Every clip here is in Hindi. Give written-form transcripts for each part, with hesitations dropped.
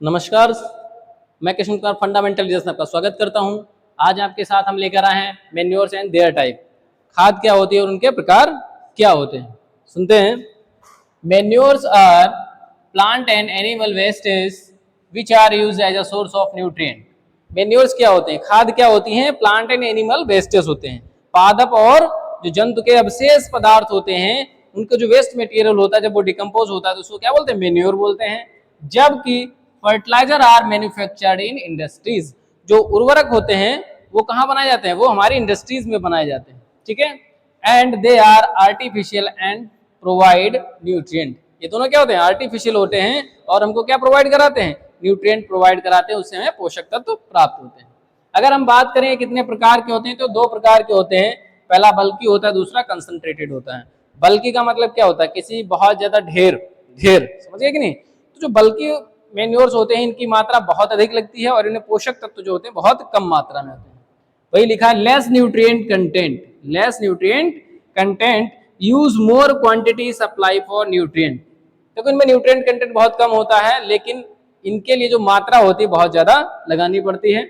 नमस्कार, मैं कृष्ण कुमार फंडामेंटल में आपका स्वागत करता हूं। आज आपके साथ हम लेकर आए हैं मैन्योर्स एंड देयर टाइप। खाद क्या होती है और उनके प्रकार क्या होते हैं, सुनते हैं। Manures are plant and animal wastage which are used as a source of nutrient. Manures क्या होते हैं, खाद क्या होती हैं, प्लांट एंड एनिमल वेस्टेज होते हैं। पादप और जो जंतु के अवशेष पदार्थ होते हैं, उनका जो वेस्ट मटेरियल होता है, जब वो डिकम्पोज होता है तो उसको क्या बोलते हैं, मैन्योर बोलते हैं। जबकि fertiliser are manufactured in industries, जो उर्वरक होते हैं वो कहाँ बनाए जाते हैं, वो हमारी इंडस्ट्रीज में बनाए जाते हैं, ठीक है। And they are artificial and provide nutrient. ये दोनों क्या होते हैं, आर्टिफिशियल होते हैं और हमको क्या प्रोवाइड कराते हैं, न्यूट्रिएंट प्रोवाइड कराते हैं, उससे हमें पोषक तत्व प्राप्त होते हैं। अगर हम बात करें कितने प्रकार के होते हैं, तो दो प्रकार के होते हैं। पहला बल्की होता है, दूसरा कंसंट्रेटेड होता है। बल्की का मतलब क्या होता है, किसी बहुत ज्यादा ढेर ढेर, समझिए कि नहीं। तो जो बल्की मैन्योर्स होते हैं, इनकी मात्रा बहुत अधिक लगती है और इनमें पोषक तत्व जो होते हैं बहुत कम मात्रा में होते हैं। वही लिखा है less nutrient content, less nutrient content, use more quantity supply for nutrient. देखो इनमें न्यूट्रिएंट कंटेंट बहुत कम होता है, लेकिन इनके लिए जो मात्रा होती है बहुत ज्यादा लगानी पड़ती है।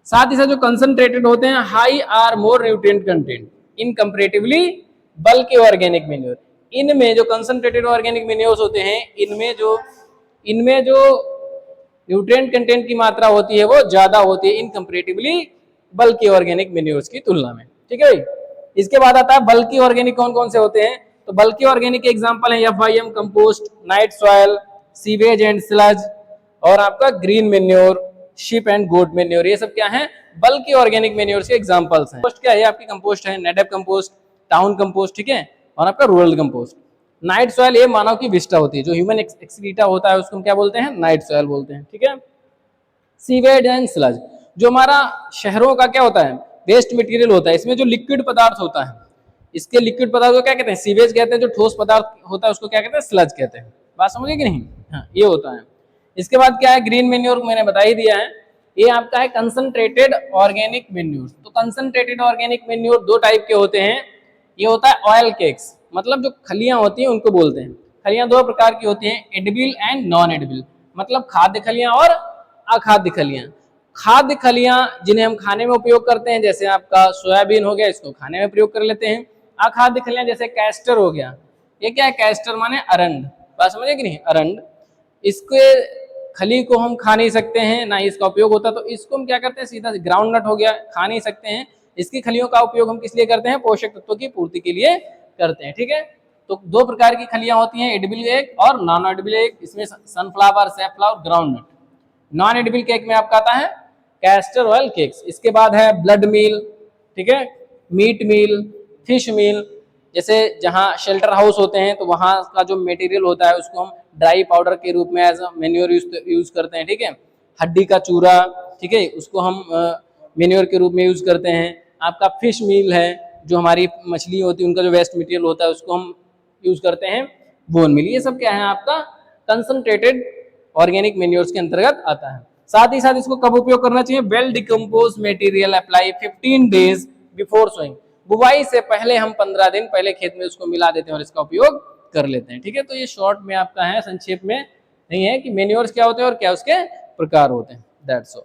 साथ ही साथ जो कंसंट्रेटेड होते हैं, high are more nutrient content in comparatively बल्कि ऑर्गेनिक मैन्योर। इनमें जो कंसंट्रेटेड ऑर्गेनिक मैन्योर्स होते हैं, इनमें जो न्यूट्रिएंट कंटेंट की मात्रा होती है वो ज्यादा होती है इन कंपैरेटिवली बल्कि ऑर्गेनिक मैन्योर्स की तुलना में, ठीक है भाई। इसके बाद आता है बल्कि ऑर्गेनिक कौन कौन से होते हैं। तो बल्कि ऑर्गेनिक के एग्जांपल है FIM compost, night soil, sewage and sludge, और आपका green manure, sheep and goat manure. ये सब क्या है, बल्कि ऑर्गेनिक मैन्योर्स के एग्जांपल्स हैं। कंपोस्ट क्या है, आपकी कंपोस्ट है नेडेप कंपोस्ट, टाउन कंपोस्ट, ठीक है, और आपका रूरल कंपोस्ट। नाइट सॉइल ये मानव की विष्ठा होती है, जो ह्यूमन एक्सक्रीटा होता है उसको हम क्या बोलते हैं, नाइट सॉइल बोलते हैं, ठीक है। सीवेज एंड स्लज, जो हमारा शहरों का क्या होता है, वेस्ट मटेरियल होता है, इसमें जो लिक्विड पदार्थ होता है, इसके लिक्विड पदार्थ को क्या कहते हैं, सीवेज कहते हैं। जो ठोस पदार्थ होता है उसको क्या कहते हैं, स्लज कहते हैं। बात समझिए कि नहीं, हाँ ये होता है। इसके बाद क्या है, ग्रीन मैन्योर, मैंने बता ही दिया है। ये आपका है कंसंट्रेटेड ऑर्गेनिक मैन्योर। तो कंसंट्रेटेड ऑर्गेनिक मैन्योर दो टाइप के होते हैं। ये होता है ऑयल केक्स, मतलब जो खलियां होती हैं उनको बोलते हैं। खलियां दो प्रकार की होती हैं, एडिबल एंड नॉन एडिबल, मतलब खाद्य खलियां और अखाद्य खलियां। खाद्य खलियां जिन्हें हम खाने में उपयोग करते हैं, जैसे आपका सोयाबीन हो गया, इसको खाने में प्रयोग कर लेते हैं। अखाद्य खलियां जैसे कैस्टर हो गया, ये क्या है, कैस्टर माने अरंड, बात समझे कि नहीं, अरंड। इसके खली को हम खा नहीं सकते हैं, ना इसका उपयोग होता, तो इसको हम क्या करते हैं, सीधा ग्राउंड नट हो गया, खा नहीं सकते हैं। इसकी खलियों का उपयोग हम किस लिए करते हैं, पोषक तत्वों की पूर्ति के लिए करते हैं, ठीक है। तो दो प्रकार की खलियां होती हैं, एडिबल एग और नॉन एडिबल एग। इसमें sunflower, safflower, groundnut. Non edible cake में आपका आता है कैस्टर ऑयल केक्स। इसके बाद है ब्लड मील, ठीक है, मीट मील, फिश मील। जैसे जहाँ शेल्टर हाउस होते हैं तो वहाँ का जो मटेरियल होता है उसको हम ड्राई पाउडर के रूप में एज मैन्योर यूज करते हैं, ठीक है। हड्डी का चूरा, ठीक है, उसको हम मैन्योर के रूप में यूज करते हैं। आपका फिश मील है, जो हमारी मछली होती है उनका जो वेस्ट मटेरियल होता है उसको हम यूज करते हैं बोन मील। ये सब क्या है, आपका कंसंट्रेटेड ऑर्गेनिक मैन्योर्स के अंतर्गत आता है। साथ ही साथ इसको कब उपयोग करना चाहिए, well decompose material apply 15 days before sowing. बुवाई से पहले हम 15 दिन पहले खेत में उसको मिला देते हैं और इसका उपयोग कर लेते हैं, ठीक है। तो ये शॉर्ट में आपका है, संक्षेप में नहीं है कि मैन्योर्स क्या होते हैं और क्या उसके प्रकार होते हैं। That's all.